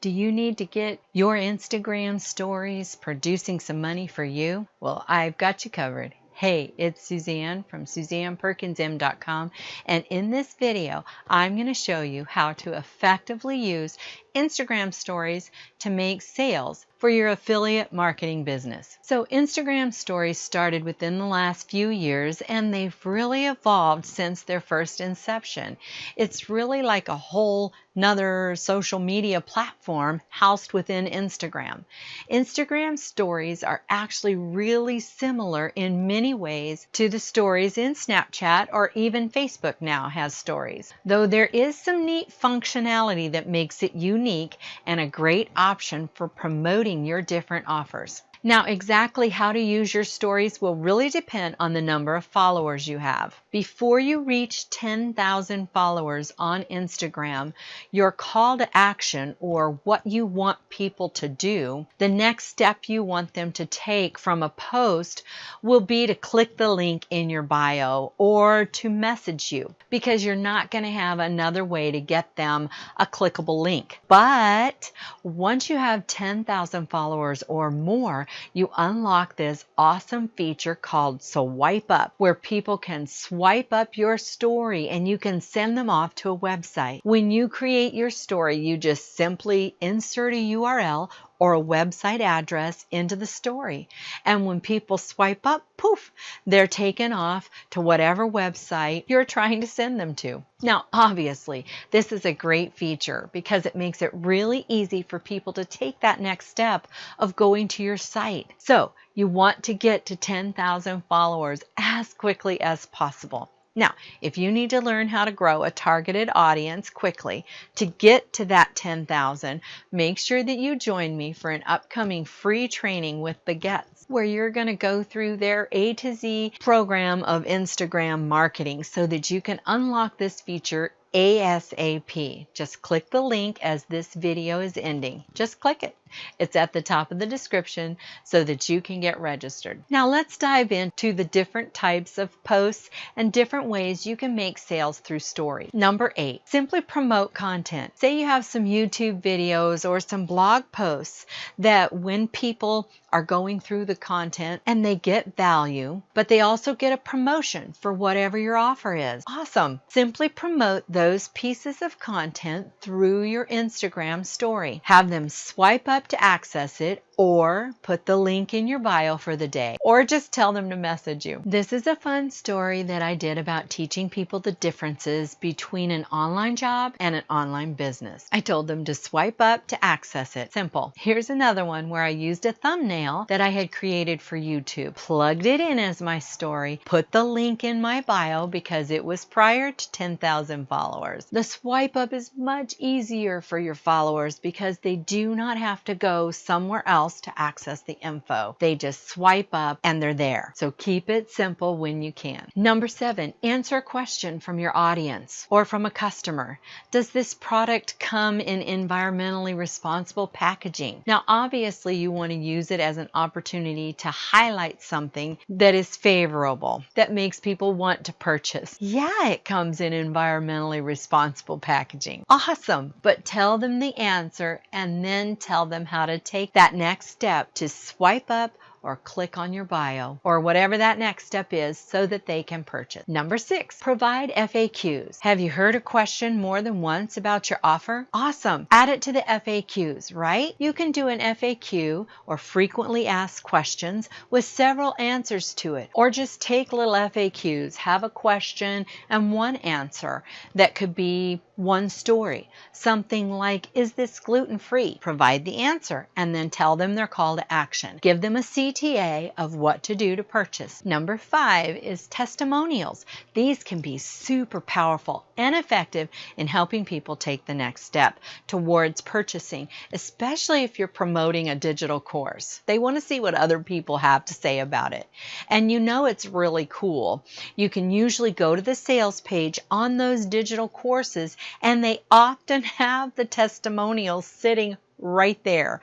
Do you need to get your Instagram stories producing some money for you? Well, I've got you covered. Hey, it's Suzanne from SuzannePerkinsM.com, and in this video, I'm going to show you how to effectively use Instagram stories to make sales for your affiliate marketing business. So Instagram stories started within the last few years, and they've really evolved since their first inception. It's really like a whole another social media platform housed within Instagram. Instagram stories are actually really similar in many ways to the stories in Snapchat, or even Facebook now has stories. Though there is some neat functionality that makes it unique and a great option for promoting your different offers. Now, exactly how to use your stories will really depend on the number of followers you have. Before you reach 10,000 followers on Instagram, your call to action, or what you want people to do, the next step you want them to take from a post, will be to click the link in your bio or to message you, because you're not going to have another way to get them a clickable link. But once you have 10,000 followers or more, you unlock this awesome feature called Swipe Up, where people can swipe up your story and you can send them off to a website. When you create your story, you just simply insert a URL or a website address into the story. And when people swipe up, poof, they're taken off to whatever website you're trying to send them to. Now, obviously, this is a great feature because it makes it really easy for people to take that next step of going to your site. So you want to get to 10,000 followers as quickly as possible. Now, if you need to learn how to grow a targeted audience quickly to get to that 10,000, make sure that you join me for an upcoming free training with Baguettes, where you're going to go through their A to Z program of Instagram marketing so that you can unlock this feature ASAP. Just click the link as this video is ending. Just click it. It's at the top of the description so that you can get registered. Now let's dive into the different types of posts and different ways you can make sales through stories. Number 8, simply promote content. Say you have some YouTube videos or some blog posts that when people are going through the content and they get value, but they also get a promotion for whatever your offer is. Awesome. Simply promote those pieces of content through your Instagram story. Have them swipe up to access it, or put the link in your bio for the day, or just tell them to message you. This is a fun story that I did about teaching people the differences between an online job and an online business. I told them to swipe up to access it. Simple. Here's another one where I used a thumbnail that I had created for YouTube, plugged it in as my story, put the link in my bio because it was prior to 10,000 followers. The swipe up is much easier for your followers because they do not have to go somewhere else to access the info. They just swipe up and they're there. So keep it simple when you can. Number 7, answer a question from your audience or from a customer. Does this product come in environmentally responsible packaging? Now, obviously, you want to use it as an opportunity to highlight something that is favorable, that makes people want to purchase. Yeah, it comes in environmentally responsible packaging. Awesome. But tell them the answer and then tell them how to take that next step to swipe up or click on your bio, or whatever that next step is, so that they can purchase. Number 6, provide FAQs. Have you heard a question more than once about your offer? Awesome. Add it to the FAQs, right? You can do an FAQ, or frequently asked questions, with several answers to it. Or just take little FAQs, have a question and one answer that could be one story. Something like, is this gluten-free? Provide the answer and then tell them their call to action. Give them a CTA of what to do to purchase. Number 5 is testimonials. These can be super powerful and effective in helping people take the next step towards purchasing, especially if you're promoting a digital course. They want to see what other people have to say about it. And you know it's really cool. You can usually go to the sales page on those digital courses, and they often have the testimonials sitting right there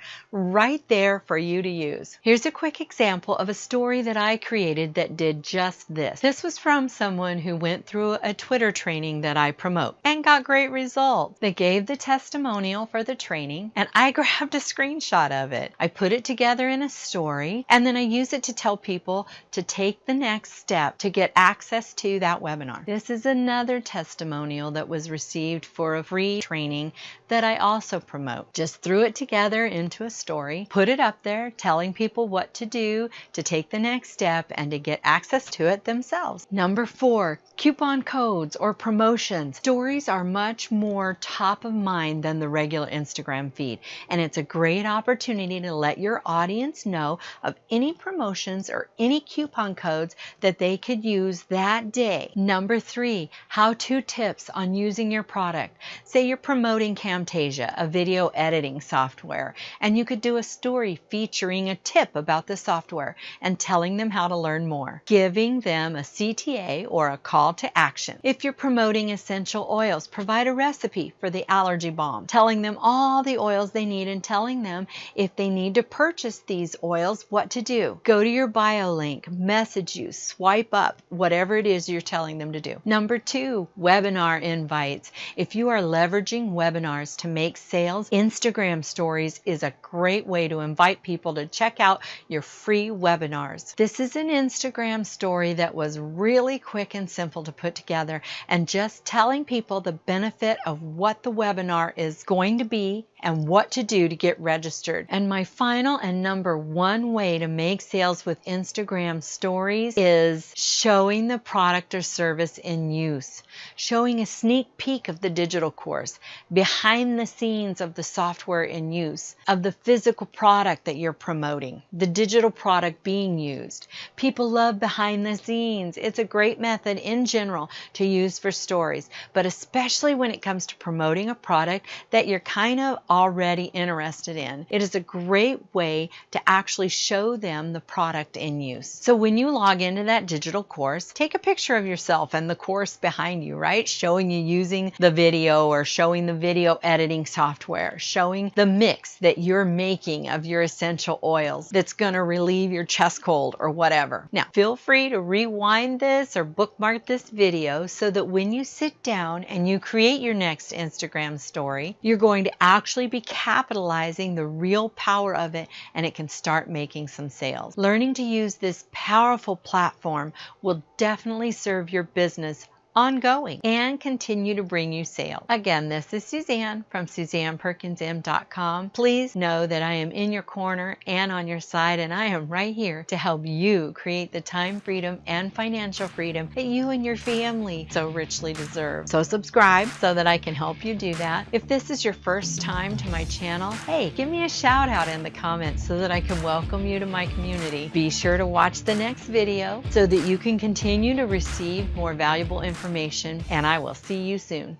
for you to use. Here's a quick example of a story that I created that did just this. This was from someone who went through a Twitter training that I promote and got great results. They gave the testimonial for the training and I grabbed a screenshot of it. I put it together in a story and then I use it to tell people to take the next step to get access to that webinar. This is another testimonial that was received for a free training that I also promote. Just threw it together into a story, put it up there telling people what to do to take the next step and to get access to it themselves. Number 4, coupon codes or promotions. Stories are much more top of mind than the regular Instagram feed, and it's a great opportunity to let your audience know of any promotions or any coupon codes that they could use that day. Number 3, how-to tips on using your product. Say you're promoting Camtasia, a video editing software, and you could do a story featuring a tip about the software and telling them how to learn more, giving them a CTA or a call to action. If you're promoting essential oils, provide a recipe for the allergy balm, telling them all the oils they need and telling them if they need to purchase these oils, what to do. Go to your bio link, message you, swipe up, whatever it is you're telling them to do. Number 2, webinar invites. If you are leveraging webinars to make sales, Instagram stories is a great way to invite people to check out your free webinars. This is an Instagram story that was really quick and simple to put together and just telling people the benefit of what the webinar is going to be and what to do to get registered. And my final and number 1 way to make sales with Instagram stories is showing the product or service in use, showing a sneak peek of the digital course, behind the scenes of the software in use, of the physical product that you're promoting, the digital product being used. People love behind the scenes. It's a great method in general to use for stories, but especially when it comes to promoting a product that you're kind of already interested in. It is a great way to actually show them the product in use. So when you log into that digital course, take a picture of yourself and the course behind you, right? Showing you using the video or showing the video editing software, showing the mix that you're making of your essential oils that's going to relieve your chest cold or whatever. Now, feel free to rewind this or bookmark this video so that when you sit down and you create your next Instagram story, you're going to actually be capitalizing the real power of it and it can start making some sales. Learning to use this powerful platform will definitely serve your business ongoing and continue to bring you sales. Again, this is Suzanne from SuzannePerkinsM.com. Please know that I am in your corner and on your side, and I am right here to help you create the time freedom and financial freedom that you and your family so richly deserve. So subscribe so that I can help you do that. If this is your first time to my channel, hey, give me a shout out in the comments so that I can welcome you to my community. Be sure to watch the next video so that you can continue to receive more valuable information, and I will see you soon.